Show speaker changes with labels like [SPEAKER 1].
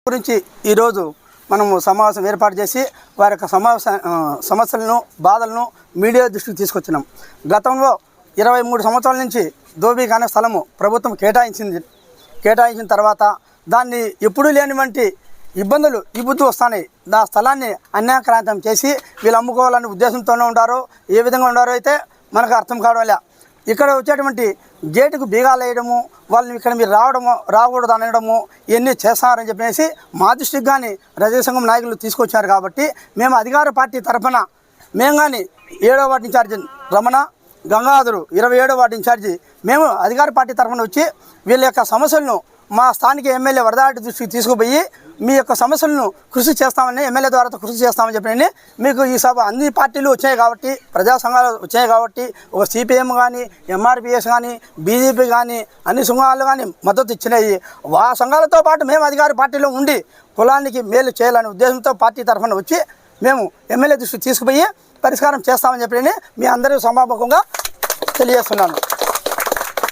[SPEAKER 1] గురించి ఈరోజు మనము సమావేశం ఏర్పాటు చేసి వారి యొక్క సమస్యలను బాధలను మీడియా దృష్టికి తీసుకొచ్చినాం. గతంలో 23 సంవత్సరాల నుంచి దోబీఘాట్ అనే స్థలము ప్రభుత్వం కేటాయించిన తర్వాత దాన్ని ఎప్పుడూ లేనివంటి ఇబ్బందులు ఈ బుద్ధి వస్తున్నాయి. ఆ స్థలాన్ని అన్యాక్రాంతం చేసి వీళ్ళు అమ్ముకోవాలనే ఉద్దేశంతోనే ఉంటారో ఏ విధంగా ఉండారో అయితే మనకు అర్థం కావడం లే. ఇక్కడ వచ్చేటువంటి గేటుకు బీగాలు వేయడము, వాళ్ళని ఇక్కడ మీరు రాకూడదు అనడము ఇవన్నీ చేస్తారని చెప్పేసి మా దృష్టికి కానీ రజక సంఘం నాయకులు తీసుకొచ్చారు. కాబట్టి మేము అధికార పార్టీ తరఫున మేము కానీ 7వ వార్డు ఇన్ఛార్జి రమణ, గంగాధరు 27వ వార్డు ఇన్ఛార్జి మేము అధికార పార్టీ తరఫున వచ్చి వీళ్ళ యొక్క సమస్యలను మా స్థానిక ఎమ్మెల్యే వరదారెడ్డి దృష్టికి తీసుకుపోయి మీ యొక్క సమస్యలను కృషి చేస్తామని ఎమ్మెల్యే ద్వారా కృషి చేస్తామని చెప్పి మీకు ఈ సభ అన్ని పార్టీలు వచ్చాయి కాబట్టి, ప్రజా సంఘాలు వచ్చాయి కాబట్టి, ఒక సిపిఎం కానీ ఎంఆర్పిఎస్ కానీ బీజేపీ కానీ అన్ని సంఘాలు కానీ మద్దతు ఇచ్చినాయి. ఆ సంఘాలతో పాటు మేము అధికార పార్టీలో ఉండి కులానికి మేలు చేయాలనే ఉద్దేశంతో పార్టీ తరఫున వచ్చి మేము ఎమ్మెల్యే దృష్టికి తీసుకుపోయి పరిష్కారం చేస్తామని చెప్పి మీ అందరూ సమాపకంగా తెలియజేస్తున్నాను.